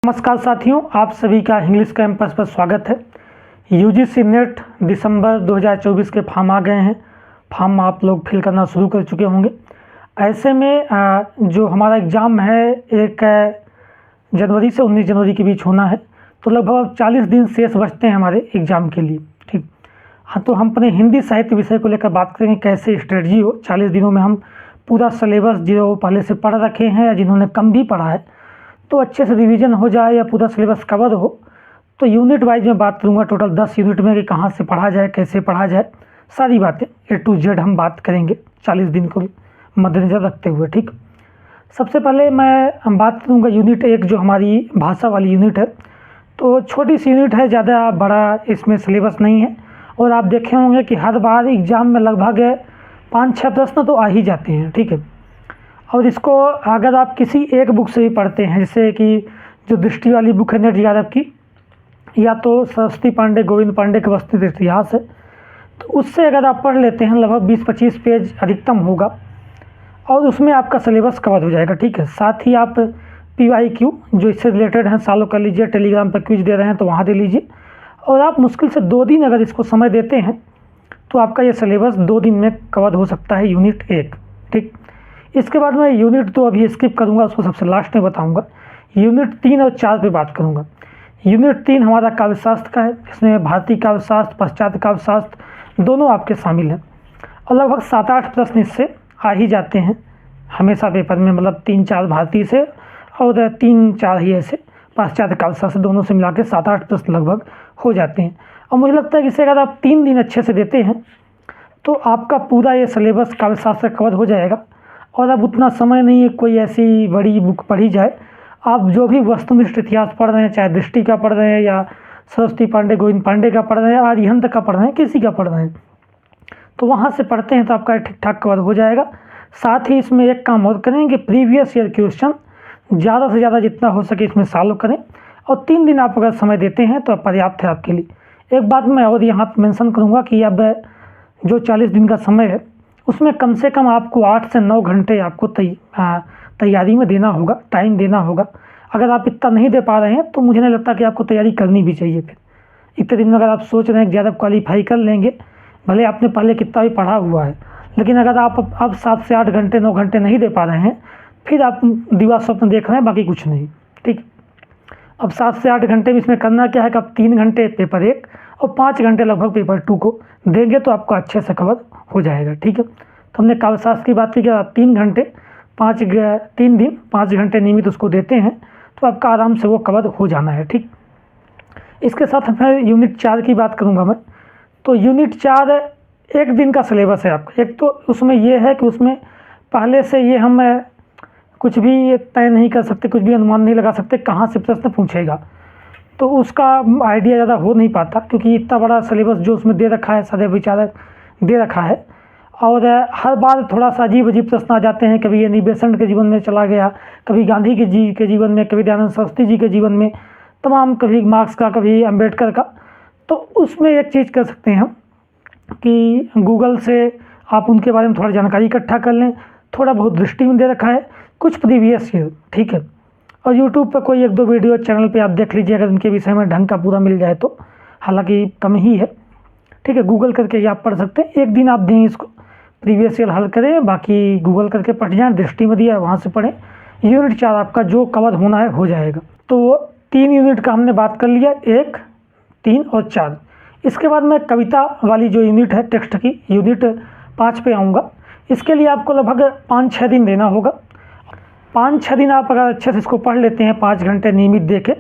नमस्कार साथियों, आप सभी का इंग्लिश कैंपस पर स्वागत है। यूजीसी नेट दिसंबर 2024 के फॉर्म आ गए हैं। फॉर्म आप लोग फिल करना शुरू कर चुके होंगे। ऐसे में जो हमारा एग्ज़ाम है 1 जनवरी से 19 जनवरी के बीच होना है, तो लगभग 40 दिन शेष बचते हैं हमारे एग्ज़ाम के लिए। ठीक, हाँ, तो हम अपने हिंदी साहित्य विषय को लेकर बात करेंगे, कैसे स्ट्रेटजी हो 40 दिनों में हम पूरा सिलेबस जो पहले से पढ़ रखे हैं या जिन्होंने कम भी पढ़ा है तो अच्छे से रिवीजन हो जाए या पूरा सिलेबस कवर हो। तो यूनिट वाइज में बात करूँगा, टोटल 10 यूनिट में कि कहाँ से पढ़ा जाए, कैसे पढ़ा जाए, सारी बातें A to Z हम बात करेंगे 40 दिन को मद्देनज़र रखते हुए। ठीक, सबसे पहले मैं बात करूँगा यूनिट 1 जो हमारी भाषा वाली यूनिट है। तो छोटी सी यूनिट है, ज़्यादा बड़ा इसमें सिलेबस नहीं है। और आप देखे होंगे कि हर बार एग्ज़ाम में लगभग 5-6 प्रश्न तो आ ही जाते हैं। ठीक है, और इसको अगर आप किसी एक बुक से भी पढ़ते हैं, जैसे कि जो दृष्टि वाली बुक है नेट यादव की, या तो सरस्वती पांडे गोविंद पांडे का वस्तुतः इतिहास है, तो उससे अगर आप पढ़ लेते हैं लगभग 20-25 पेज अधिकतम होगा और उसमें आपका सिलेबस कवर हो जाएगा। ठीक है, साथ ही आप PYQ जो इससे रिलेटेड हैं फॉलो कर लीजिए। टेलीग्राम पर क्विज दे रहे हैं तो वहाँ दे लीजिए। और आप मुश्किल से 2 दिन अगर इसको समय देते हैं तो आपका ये सिलेबस 2 दिन में कवर हो सकता है, यूनिट 1। ठीक, इसके बाद मैं यूनिट 2 अभी स्किप करूंगा, उसको सबसे लास्ट में बताऊंगा। यूनिट 3 और 4 पे बात करूंगा। यूनिट 3 हमारा काव्यशास्त्र का है। इसमें भारतीय काव्यशास्त्र, पाश्चात्य काव्यशास्त्र दोनों आपके शामिल हैं और लगभग 7-8 प्रश्न इससे आ ही जाते हैं हमेशा पेपर में, मतलब 3-4 भारतीय से और 3-4 ही ऐसे पाश्चात्य काव्यशास्त्र, दोनों से मिला के 7-8 प्रश्न लगभग हो जाते हैं। और मुझे लगता है कि इसे अगर आप 3 दिन अच्छे से देते हैं तो आपका पूरा ये सिलेबस काव्यशास्त्र कवर हो जाएगा। और अब उतना समय नहीं है कोई ऐसी बड़ी बुक पढ़ी जाए। आप जो भी वस्तुनिष्ठ इतिहास पढ़ रहे हैं, चाहे दृष्टि का पढ़ रहे हैं या सरस्वती पांडे गोविंद पांडे का पढ़ रहे हैं, आर्यहंत का पढ़ रहे हैं, किसी का पढ़ रहे हैं, तो वहाँ से पढ़ते हैं तो आपका ठीक ठाक कवर हो जाएगा। साथ ही इसमें एक काम और करेंगे, प्रीवियस ईयर क्वेश्चन ज़्यादा से ज़्यादा जितना हो सके इसमें सॉल्व करें। और 3 दिन आप अगर समय देते हैं तो पर्याप्त है आपके लिए। एक बात मैं और यहाँ मेंशन करूँगा कि अब जो 40 दिन का समय है उसमें कम से कम आपको 8 से 9 घंटे आपको तैयारी में देना होगा, टाइम देना होगा। अगर आप इतना नहीं दे पा रहे हैं तो मुझे नहीं लगता कि आपको तैयारी करनी भी चाहिए। फिर इतने दिन में अगर आप सोच रहे हैं कि ज़्यादा क्वालिफाई कर लेंगे, भले आपने पहले कितना भी पढ़ा हुआ है, लेकिन अगर आप अब 7 से 8 घंटे 9 घंटे नहीं दे पा रहे हैं, फिर आप दिवा स्वप्न देख रहे हैं, बाकी कुछ नहीं। ठीक, अब 7 से 8 घंटे में इसमें करना क्या है कि आप 3 घंटे पेपर 1 और 5 घंटे लगभग पेपर 2 को देंगे तो आपको अच्छे से कवर हो जाएगा। ठीक है, तो हमने काव्यशास्त्र की बात की कि आप 3 दिन 5 घंटे नियमित उसको देते हैं तो आपका आराम से वो कवर हो जाना है। ठीक, इसके साथ मैं यूनिट 4 की बात करूँगा मैं। तो यूनिट 4 1 दिन का सिलेबस है आपका। एक तो उसमें ये है कि उसमें पहले से ये हम कुछ भी तय नहीं कर सकते, कुछ भी अनुमान नहीं लगा सकते कहाँ से प्रश्न पूछेगा, तो उसका आइडिया ज़्यादा हो नहीं पाता, क्योंकि इतना बड़ा सिलेबस जो उसमें दे रखा है, सदैव विचारक दे रखा है। और हर बार थोड़ा सा अजीब अजीब प्रश्न आ जाते हैं। कभी ये बेसेंट के जीवन में चला गया, कभी गांधी जी के जीवन में, कभी दयानंद सरस्वती जी के जीवन में, तमाम, कभी मार्क्स का, कभी अम्बेडकर का। तो उसमें एक चीज़ कर सकते हैं हम कि गूगल से आप उनके बारे में थोड़ा जानकारी इकट्ठा कर लें। थोड़ा बहुत दृष्टि में दे रखा है, कुछ प्रीवियस ईयर। ठीक है, और यूट्यूब पर कोई 1-2 वीडियो चैनल पे आप देख लीजिए, अगर उनके विषय में ढंग का पूरा मिल जाए तो, हालांकि कम ही है। ठीक है, गूगल करके ही आप पढ़ सकते हैं। 1 दिन आप दें इसको, प्रीवियस ईयर हल करें, बाकी गूगल करके पढ़ जाएँ, दृष्टि में दिया है वहाँ से पढ़ें। यूनिट 4 आपका जो कवर होना है हो जाएगा। तो 3 यूनिट का हमने बात कर लिया, 1, 3 और 4। इसके बाद मैं कविता वाली जो यूनिट है टेक्स्ट की, यूनिट 5 पे आऊँगा। इसके लिए आपको लगभग 5-6 दिन देना होगा। 5-6 दिन आप अगर अच्छे से इसको पढ़ लेते हैं 5 घंटे नियमित देके,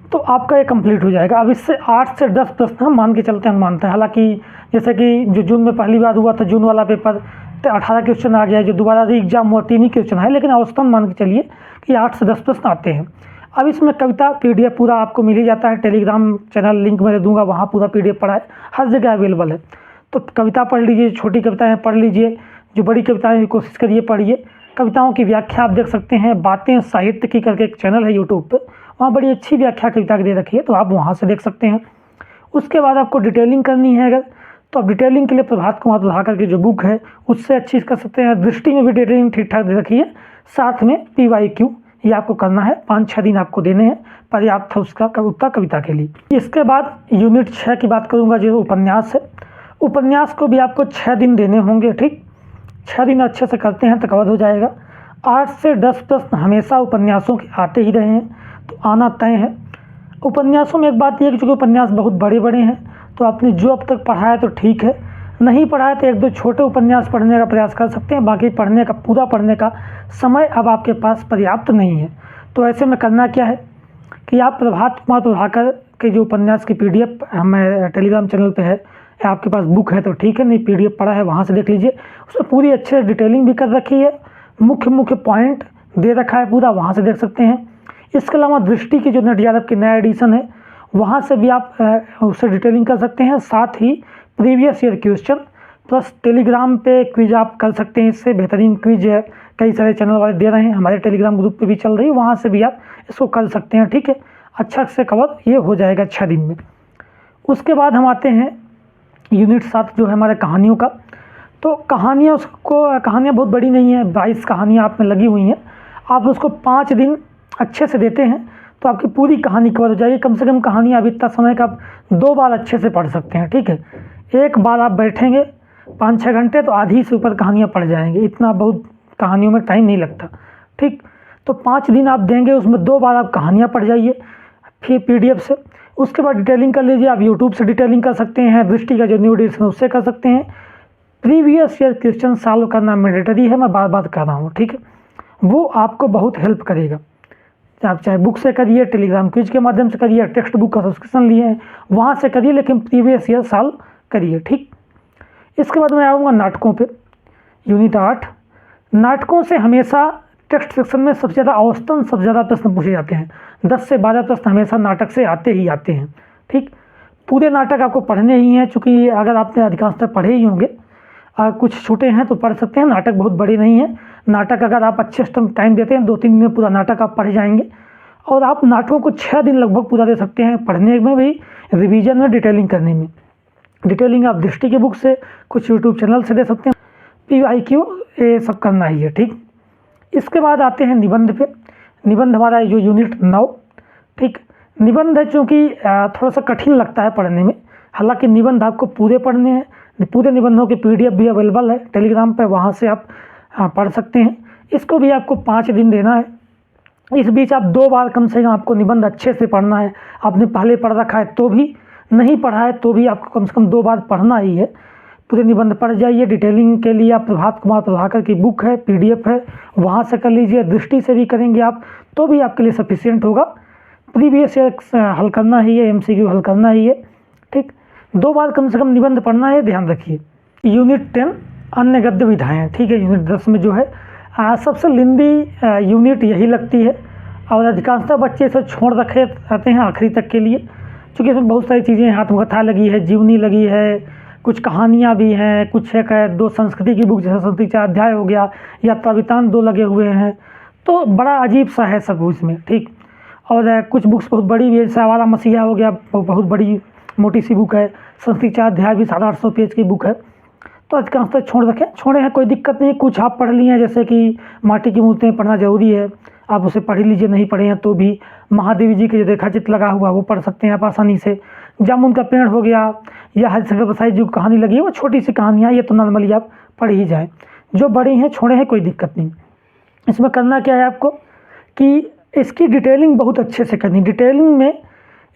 तो आपका ये कंप्लीट हो जाएगा। अब इससे 8 से 10 प्रश्न हम मान के चलते हैं, मानते हैं। हालांकि जैसे कि जो जून में पहली बार हुआ था, जून वाला पेपर 18 क्वेश्चन आ गया है, जो दोबारा री एग्जाम हुआ 3 ही क्वेश्चन है, लेकिन औसतन मान के चलिए कि 8 से 10 प्रश्न आते हैं। अब इसमें कविता PDF पूरा आपको मिल ही जाता है। टेलीग्राम चैनल लिंक मैं दे दूँगा, वहाँ पूरा PDF पढ़ा है, हर जगह अवेलेबल है। तो कविता पढ़ लीजिए, छोटी कविताएँ पढ़ लीजिए, जो बड़ी कविताएँ की कोशिश करिए पढ़िए। कविताओं की व्याख्या आप देख सकते हैं, बातें साहित्य की करके एक चैनल है यूट्यूब पे, वहाँ बड़ी अच्छी व्याख्या कविता की दे रखी है, तो आप वहाँ से देख सकते हैं। उसके बाद आपको डिटेलिंग करनी है अगर, तो आप डिटेलिंग के लिए प्रभात कुमार प्रभाकर की जो बुक है उससे अच्छी कर सकते हैं। दृष्टि में भी डिटेलिंग ठीक ठाक दे रखी है, साथ में PYQ ये आपको करना है, 5-6 दिन आपको देने हैं, पर्याप्त है उसका उत्तर कविता के लिए। इसके बाद यूनिट 6 की बात करूँगा, जो उपन्यास है। उपन्यास को भी आपको 6 दिन देने होंगे, ठीक। 6 दिन अच्छे से करते हैं तो कवर हो जाएगा। 8 से 10 प्रश्न हमेशा उपन्यासों के आते ही रहे हैं, तो आना तय है। उपन्यासों में एक बात यह है कि चूँकि उपन्यास बहुत बड़े बड़े हैं, तो आपने जो अब तक पढ़ा है तो ठीक है, नहीं पढ़ा है तो 1-2 छोटे उपन्यास पढ़ने का प्रयास कर सकते हैं। बाकी पूरा पढ़ने का समय अब आपके पास पर्याप्त नहीं है। तो ऐसे में करना क्या है कि आप प्रभात कुमार प्रभाकर के जो उपन्यास की PDF हमें टेलीग्राम चैनल पे है, या आपके पास बुक है तो ठीक है, नहीं PDF पढ़ा है वहाँ से देख लीजिए। उसमें पूरी अच्छे से डिटेलिंग भी कर रखी है, मुख्य पॉइंट दे रखा है पूरा, वहाँ से देख सकते हैं। इसके अलावा दृष्टि की जो नेट यादव की नया एडिशन है, वहाँ से भी आप उससे डिटेलिंग कर सकते हैं। साथ ही previous year question plus Telegram पे क्विज आप कर सकते हैं। इससे बेहतरीन क्विज है, कई सारे चैनल वाले दे रहे हैं, हमारे टेलीग्राम ग्रुप पे भी चल रही है, वहाँ से भी आप इसको कर सकते हैं, ठीक है। अच्छा से कवर ये हो जाएगा 6 दिन में। उसके बाद हम आते हैं यूनिट 7 जो है हमारे कहानियों का। तो कहानियाँ बहुत बड़ी नहीं है, 22 कहानियाँ आप में लगी हुई हैं। आप उसको 5 दिन अच्छे से देते हैं तो आपकी पूरी कहानी कवर हो जाएगी। कम से कम कहानियाँ अब इतना समय का आप 2 बार अच्छे से पढ़ सकते हैं, ठीक है। एक बार आप बैठेंगे 5-6 घंटे तो आधी से ऊपर कहानियाँ पढ़ जाएंगे, इतना बहुत कहानियों में टाइम नहीं लगता, ठीक। तो 5 दिन आप देंगे, उसमें 2 बार आप कहानियाँ पढ़ जाइए, फिर PDF से। उसके बाद डिटेलिंग कर लीजिए, आप YouTube से डिटेलिंग कर सकते हैं, दृष्टि का जो न्यू एडिशन है उससे कर सकते हैं। प्रीवियस ईयर क्वेश्चन सॉल्व करना मैंडेटरी है, मैं बार कर रहा हूँ, ठीक है। वो आपको बहुत हेल्प करेगा। आप चाहे बुक से करिए, टेलीग्राम क्विज के माध्यम से करिए, टेक्स्ट बुक का सब्सक्रिप्शन लिए हैं वहाँ से करिए, लेकिन प्रीवियस ईयर सॉल्व करिए, ठीक। इसके बाद मैं आऊँगा नाटकों पे। यूनिट 8 नाटकों से हमेशा टेक्स्ट सेक्शन में सबसे ज़्यादा औसतन सबसे ज़्यादा प्रश्न पूछे जाते हैं। 10 से 12 प्रश्न हमेशा नाटक से आते हैं, ठीक। पूरे नाटक आपको पढ़ने ही हैं, चूँकि अगर आपने अधिकांशतः पढ़े ही होंगे, कुछ छोटे हैं तो पढ़ सकते हैं, नाटक बहुत बड़े नहीं है। नाटक अगर आप अच्छे टाइम देते हैं 2-3 दिन में पूरा नाटक आप पढ़ जाएंगे, और आप नाटकों को 6 दिन लगभग पूरा दे सकते हैं, पढ़ने में भी, रिवीजन में, डिटेलिंग करने में। डिटेलिंग आप दृष्टि के बुक से, कुछ यूट्यूब चैनल से दे सकते हैं, PYQ ये सब करना ही है, ठीक। इसके बाद आते हैं निबंध पे। निबंध हमारा जो यूनिट 9, ठीक। निबंध है चूँकि थोड़ा सा कठिन लगता है पढ़ने में, हालांकि निबंध आपको पूरे पढ़ने हैं। पूरे निबंधों की PDF भी अवेलेबल है टेलीग्राम पे, वहाँ से आप पढ़ सकते हैं। इसको भी आपको 5 दिन देना है। इस बीच आप 2 बार कम से कम आपको निबंध अच्छे से पढ़ना है। आपने पहले पढ़ रखा है तो भी, नहीं पढ़ा है तो भी आपको कम से कम 2 बार पढ़ना ही है। पूरे निबंध पढ़ जाइए। डिटेलिंग के लिए आप प्रभात कुमार प्रभाकर की बुक है, PDF है, वहाँ से कर लीजिए। दृष्टि से भी करेंगे आप तो भी आपके लिए सफिशिएंट होगा। प्रीवियस ईयर हल करना ही है, MCQ हल करना ही है, ठीक। 2 बार कम से कम निबंध पढ़ना है, ध्यान रखिए। यूनिट 10 अन्य गद्य विधाएँ, ठीक है। यूनिट 10 में जो है सबसे लंबी यूनिट यही लगती है, और अधिकांशतः बच्चे इसे छोड़ रखे रहते हैं आखिरी तक के लिए, क्योंकि इसमें बहुत सारी चीज़ें, आत्मकथा लगी है, जीवनी लगी है, कुछ कहानियाँ भी हैं, कुछ एक 2 संस्कृति की बुक जैसे संस्कृति 4 अध्याय हो गया, यात्रा वृत्तांत 2 लगे हुए हैं, तो बड़ा अजीब सा है सब इसमें, ठीक। और कुछ बुक्स बहुत बड़ी भी है, जैसे आवारा मसीहा हो गया, बहुत बड़ी मोटी सी बुक है। संस्कृति 4 अध्याय भी 850 पेज की बुक है। तो अधिकांशतः छोड़े हैं, कोई दिक्कत नहीं। कुछ आप पढ़ लिए हैं, जैसे कि माटी की मूर्तें पढ़ना जरूरी है, आप उसे पढ़ लीजिए, नहीं पढ़े हैं तो भी। महादेवी जी के जो रेखाचित्र लगा हुआ वो पढ़ सकते हैं आप आसानी से। जामुन का पेड़ हो गया, या हरिशंकर प्रसाद जी की कहानी लगी है, वो छोटी सी कहानियाँ, ये तो नॉर्मली आप पढ़ ही जाएँ। जो बड़े हैं छोड़े हैं, कोई दिक्कत नहीं। इसमें करना क्या है आपको कि इसकी डिटेलिंग बहुत अच्छे से करनी। डिटेलिंग में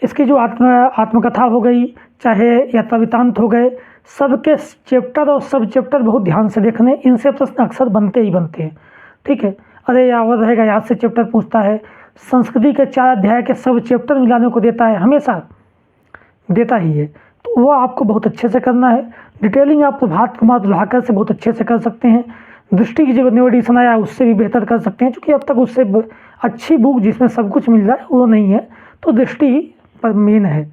इसकी जो आत्मकथा हो गई, चाहे यात्रा वृत्तांत हो गए, सबके चैप्टर और सब चैप्टर बहुत ध्यान से देखने। इनसे प्रश्न अक्सर बनते ही बनते हैं, ठीक है। अरे याद रहेगा, याद से चैप्टर पूछता है। संस्कृति के 4 अध्याय के सब चैप्टर मिलाने को देता है, हमेशा देता ही है, तो वो आपको बहुत अच्छे से करना है। डिटेलिंग आप प्रभात कुमार प्रभाकर से बहुत अच्छे से कर सकते हैं। दृष्टि की जो न्यू एडिशन आया उससे भी बेहतर कर सकते हैं, क्योंकि अब तक उससे अच्छी बुक जिसमें सब कुछ मिल रहा है वो नहीं है, तो दृष्टि पर मेन है।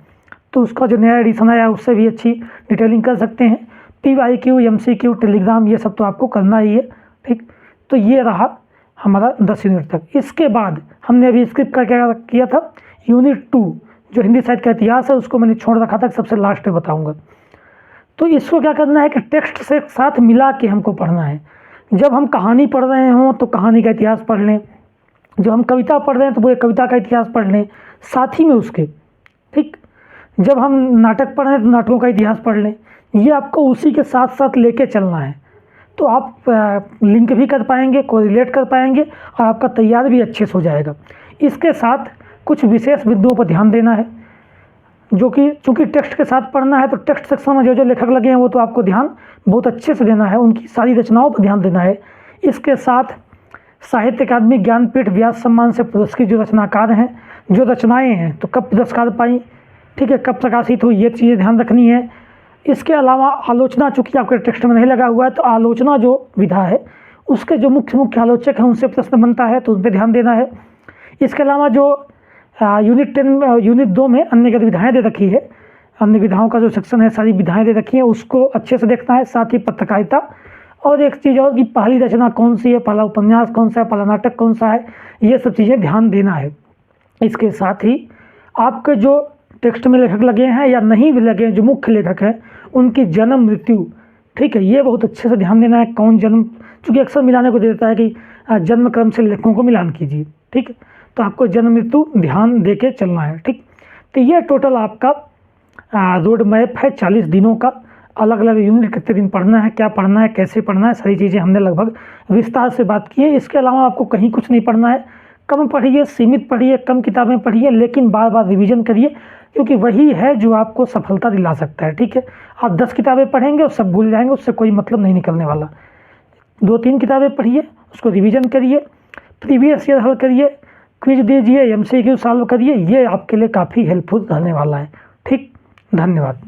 तो उसका जो नया एडिशन आया उससे भी अच्छी डिटेलिंग कर सकते हैं। PYQ, MCQ, टेलीग्राम, ये सब तो आपको करना ही है, ठीक। तो ये रहा हमारा 10 यूनिट तक। इसके बाद हमने अभी स्क्रिप्ट का क्या किया था, यूनिट 2 जो हिंदी साहित्य का इतिहास है, उसको मैंने छोड़ रखा था, सबसे लास्ट में बताऊँगा। तो इसको क्या करना है कि टेक्स्ट से साथ मिला के हमको पढ़ना है। जब हम कहानी पढ़ रहे हों तो कहानी का इतिहास पढ़ लें, जब हम कविता पढ़ रहे हैं तो पूरे कविता का इतिहास पढ़ लें साथ ही में उसके, ठीक। जब हम नाटक पढ़ रहे हैं तो नाटकों का इतिहास पढ़ लें। ये आपको उसी के साथ साथ लेके चलना है, तो आप लिंक भी कर पाएंगे, कोरिलेट कर पाएंगे और आपका तैयार भी अच्छे से हो जाएगा। इसके साथ कुछ विशेष बिंदुओं पर ध्यान देना है, जो कि चूँकि टेक्स्ट के साथ पढ़ना है तो टेक्स्ट सेक्शन में जो जो लेखक लगे हैं वो तो आपको ध्यान बहुत अच्छे से देना है, उनकी सारी रचनाओं पर ध्यान देना है। इसके साथ साहित्य अकादमी ज्ञानपीठ व्यास सम्मान से पुरस्कृत जो रचनाकार हैं, जो रचनाएँ हैं तो कब पुरस्कार पाई, ठीक है, कब प्रकाशित हुई, ये चीज़ें ध्यान रखनी है। इसके अलावा आलोचना, चूँकि आपके टेक्स्ट में नहीं लगा हुआ है तो आलोचना जो विधा है उसके जो मुख्य आलोचक हैं उनसे प्रश्न बनता है तो उन पर ध्यान देना है। इसके अलावा जो यूनिट 2 में अन्य गतिविधाएँ दे रखी है, अन्य विधाओं का जो सेक्शन है सारी विधाएँ दे रखी हैं उसको अच्छे से देखना है। साथ ही पत्रकारिता और एक चीज़ और कि पहली रचना कौन सी है, पहला उपन्यास कौन सा है, पहला नाटक कौन सा है, ये सब चीज़ें ध्यान देना है। इसके साथ ही आपके जो टेक्स्ट में लेखक लगे हैं या नहीं भी लगे हैं, जो मुख्य लेखक हैं उनकी जन्म मृत्यु, ठीक है, ये बहुत अच्छे से ध्यान देना है। कौन जन्म, चूँकि अक्सर मिलाने को दे देता है कि जन्म क्रम से लेखकों को मिलान कीजिए, ठीक, तो आपको जन्म मृत्यु ध्यान दे के चलना है, ठीक। तो ये टोटल आपका रोड मैप है 40 दिनों का। अलग अलग यूनिट कितने दिन पढ़ना है, क्या पढ़ना है, कैसे पढ़ना है, सारी चीज़ें हमने लगभग विस्तार से बात की है। इसके अलावा आपको कहीं कुछ नहीं पढ़ना है, कम पढ़िए, सीमित पढ़िए, कम किताबें पढ़िए, लेकिन बार बार रिवीजन करिए, क्योंकि वही है जो आपको सफलता दिला सकता है, ठीक है। आप 10 किताबें पढ़ेंगे और सब भूल जाएंगे, उससे कोई मतलब नहीं निकलने वाला। 2-3 किताबें पढ़िए, उसको रिवीजन करिए, प्रीवियस ईयर हल करिए, क्विज दीजिए, MCQ सॉल्व करिए, ये आपके लिए काफ़ी हेल्पफुल रहने वाला है, ठीक। धन्यवाद।